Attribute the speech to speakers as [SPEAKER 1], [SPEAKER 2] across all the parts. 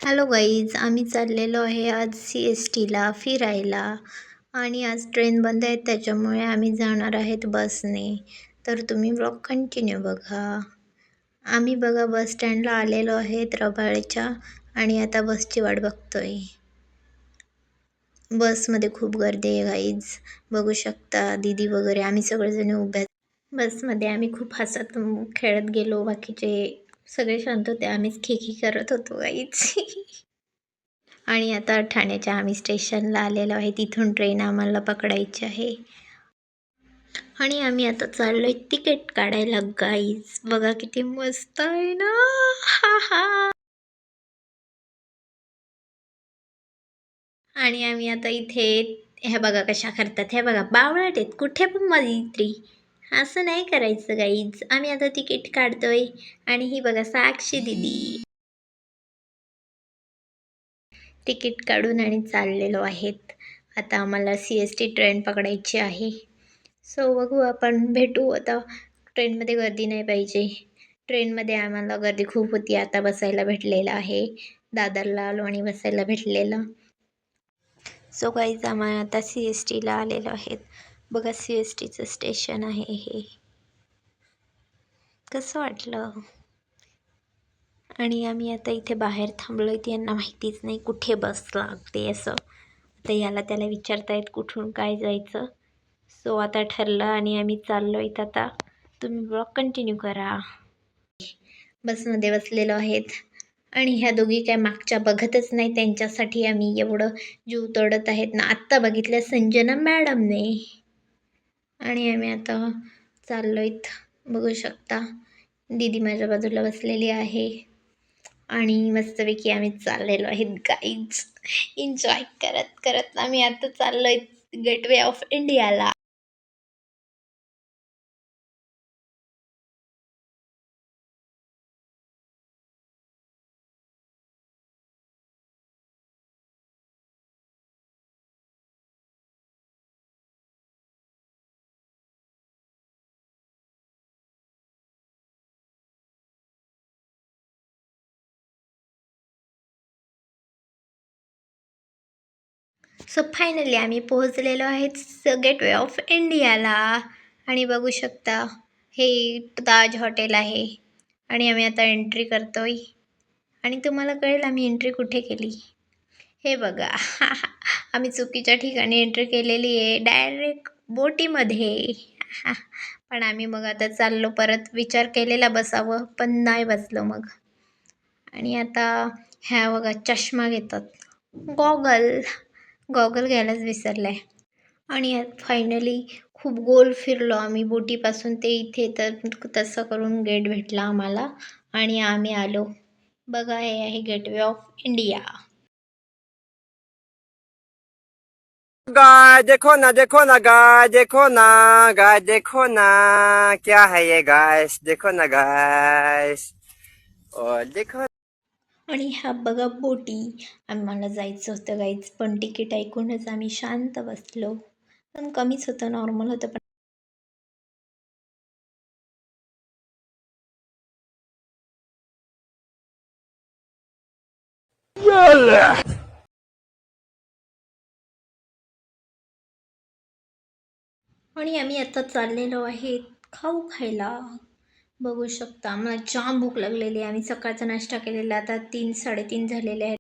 [SPEAKER 1] Hello guys, आम्ही चाललेलो आहे आज CSTला फिरायला आणि आज ट्रेन बंद आहे त्याच्यामुळे आम्ही जाणार आहेत बसने. तर तुम्ही ब्लॉग कंटिन्यू बघा. आम्ही बघा बस स्टँडला आलेलो आहेत रबाळच्या आणि आता बसची वाट बघतोय. बसमध्ये खूप गर्दी आहे गाईज, बघू शकता. दीदी वगैरे आम्ही सगळेजण उभ्या बसमध्ये. आम्ही खूप हसत खेळत गेलो, बाकीचे सगळे शांत होते, आम्हीच खिखी करत होतो गाईज. आणि आता ठाण्याच्या आम्ही स्टेशनला आलेलो आहे, तिथून ट्रेन आम्हाला पकडायची आहे आणि आम्ही आता चाललोय तिकीट काढायला. गाईज बघा किती मस्त आहे ना. हा हा. आणि आम्ही आता इथे हे बघा कशा करतात, हे बघा बावळट आहेत कुठे पण मैत्री. असं नाही करायचं गाईज. आम्ही आता तिकीट काढतोय आणि ही बघा साक्षी दिदी तिकीट काढून आणि चाललेलो आहेत. आता आम्हाला CST ट्रेन पकडायची आहे. सो बघू, आपण भेटू आता. ट्रेनमध्ये गर्दी नाही पाहिजे. ट्रेनमध्ये आम्हाला गर्दी खूप होती, आता बसायला भेटलेलं आहे. दादरला आलो आणि बसायला भेटलेलं. सो गाईज आम्ही आता CSTला आलेलो आहेत. बघा CSTचं स्टेशन आहे हे. कसं वाटलं? आणि आम्ही आता इथे बाहेर थांबलो आहे. यांना माहितीच नाही कुठे बस लागते असं. आता याला त्याला विचारतायत कुठून काय जायचं. सो आता ठरलं आणि आम्ही चाललो आहेत आता. तुम्ही ब्लॉग कंटिन्यू करा. बसमध्ये बसलेलो आहेत आणि ह्या दोघी काय मागच्या बघतच नाही. त्यांच्यासाठी आम्ही एवढं जीव तोडत आहेत ना. आत्ता बघितलं संजना मॅडमने. आणि आम्ही आता चाललो आहेत, बघू शकता. दीदी माझ्या बाजूला बसलेली आहे आणि मस्तपैकी आम्ही चाललेलो आहेत गाईज. एन्जॉय करत करत आम्ही आता चाललो आहे गेटवे ऑफ इंडियाला. सो फायनली आम्ही पोहोचलेलो आहेत गेटवे ऑफ इंडियाला आणि बघू शकता हे ताज हॉटेल आहे आणि आम्ही आता एंट्री करतोय आणि तुम्हाला कळेल आम्ही एंट्री कुठे केली. हे बघा. आम्ही चुकीच्या ठिकाणी एंट्री केलेली आहे, डायरेक्ट बोटीमध्ये. पण आम्ही मग आता चाललो परत. विचार केलेला बसावं पण नाही बसलो मग. आणि आता ह्या बघा चष्मा घेतात, गॉगल गॉगल घ्यायलाच विसरलाय. आणि फायनली खूप गोल फिरलो आम्ही बोटीपासून ते इथे. तर तसं करून गेट भेटला आम्हाला आणि आम्ही आलो. बघा हे आहे गेटवे ऑफ इंडिया.
[SPEAKER 2] गाय देखो ना, देखो ना गाय, देखो ना गाय, देखो ना क्या है ये गाइस, देखो ना गाइस, और देखो.
[SPEAKER 1] आणि ह्या बघा बोटी. आम्हाला जायचं होतं गाईच, पण तिकीट ऐकूनच आम्ही शांत बसलो. पण कमीच होतं, नॉर्मल होतं. पण आणि आम्ही आता चाललेलो आहे खाऊ खायला. बघू शकता आम्हाला जाम भूक लागलेली आहे. आम्ही सकाळचा नाश्ता केलेला, आता 3-3:30 झालेले आहेत.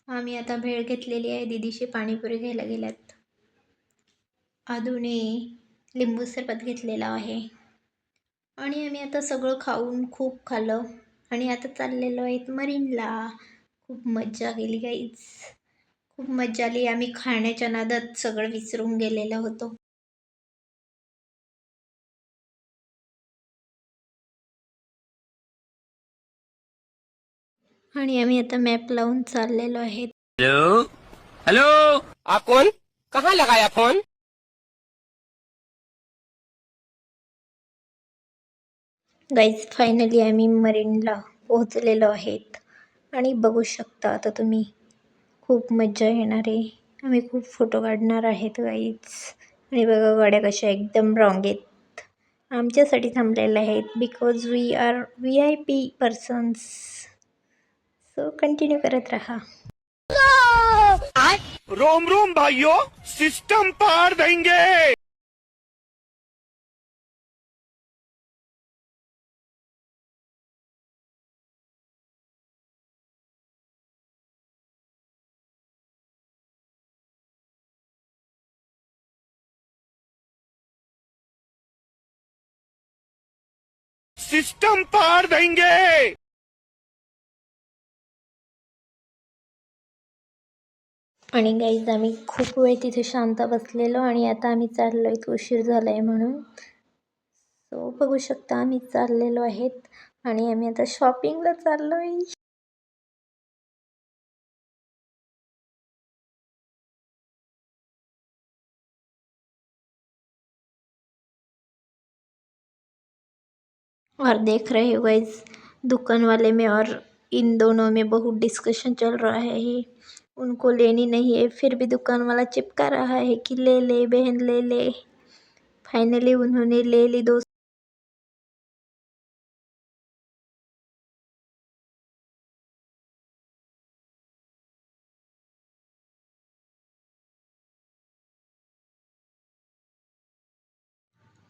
[SPEAKER 1] आम्ही आता भेळ घेतलेली आहे. दीदीशी पाणीपुरी घ्यायला गेल्यात. आधूने लिंबू सरबत घेतलेला आहे आणि आम्ही आता सगळं खाऊन खूप खाल्लं आणि आता चाललेलो आहेत मरीनला. खूप मज्जा केली गाईज, खूप मज्जा आली. आम्ही खाण्याच्या नादात सगळं विसरून गेलेलो होतो. आणि आम्ही आता मॅप लावून चाललेलो आहेत.
[SPEAKER 2] हेलो हेलो, आप कौन, कहाँ लगाया फोन.
[SPEAKER 1] गाईज फायनली आम्ही मरीनला पोहोचलेलो आहेत आणि बघू शकता आता तुम्ही, खूप मज्जा येणार आहे. आम्ही खूप फोटो काढणार आहेत गाईज. आणि बघा गाड्या कशा एकदम रांगेत आमच्यासाठी थांबलेल्या आहेत because we are VIP persons. So continue करत राहा.
[SPEAKER 3] रोम रोम भाइयों, सिस्टम पार देंगे. सिस्टम पार देंगे.
[SPEAKER 1] आणि गाईज आम्ही खूप वेळ तिथे शांत बसलेलो आणि आता आम्ही चाललो आहे, उशीर झाला आहे म्हणून. सो बघू शकता आम्ही चाललेलो आहेत आणि आम्ही आता शॉपिंगला चाललो आहे. और देख रहे हो गाइस, दुकान वाले में और इन दोनों में बहुत डिस्कशन चल रहा है. उनको लेनी नहीं है फिर भी दुकान वाला चिपका रहा है कि ले ले बहन ले ले. फाइनली उन्होंने ले ली दोस्त.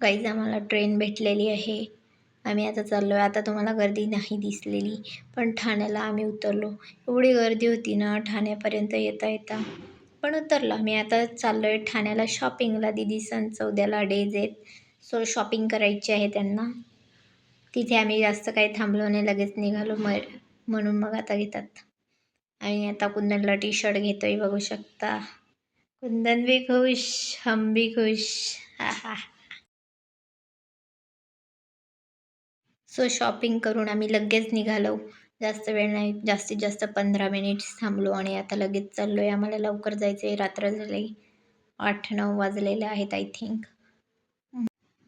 [SPEAKER 1] गाईज आम्हाला ट्रेन भेटलेली आहे. आम्ही आता चाललो आहे. आता तुम्हाला गर्दी नाही दिसलेली, पण ठाण्याला आम्ही उतरलो. एवढी गर्दी होती ना ठाण्यापर्यंत येता येता, पण उतरलो आम्ही. आता चाललो आहे ठाण्याला शॉपिंगला. दीदी सण चौद्याला डेज आहेत, सो शॉपिंग करायची आहे त्यांना. तिथे आम्ही जास्त काही थांबलो नाही, लगेच निघालो म्हणून मग आता घेतात. आणि आता कुंदनला T-शर्ट घेतोय बघू शकता. कुंदन भी खुश, हम भी खुश. हा हा. सो शॉपिंग करून आम्ही लगेच निघालो. जास्त वेळ नाही, जास्तीत जास्त 15 मिनिट्स थांबलो आणि आता लगेच चाललो आहे. आम्हाला लवकर जायचं आहे, रात्र झाली, 8-9 वाजलेले आहेत आय थिंक.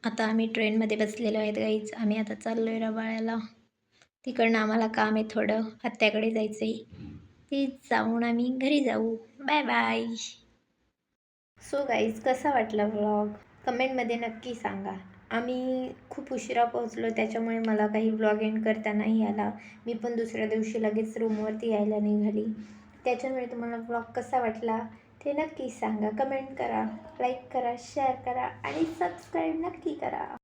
[SPEAKER 1] आता आम्ही ट्रेनमध्ये बसलेलो आहेत गाईज. आम्ही आता चाललो आहे रबाळ्याला. तिकडनं आम्हाला काम आहे थोडं, आत्याकडे जायचं आहे. ते जाऊन आम्ही घरी जाऊ. Bye bye. सो गाईज कसा वाटला व्लॉग कमेंटमध्ये नक्की सांगा. आम्ही खूप उशिरा पोहोचलो त्याच्यामुळे मला काही व्लॉग एंड करता नाही आला. मी पण दुसऱ्या दिवशी लगेच रूमवरती यायला निघाली. त्याच्यामुळे तुम्हाला व्लॉग कसा वाटला ते नक्की सांगा. कमेंट करा, लाईक करा, शेअर करा आणि सबस्क्राईब नक्की करा.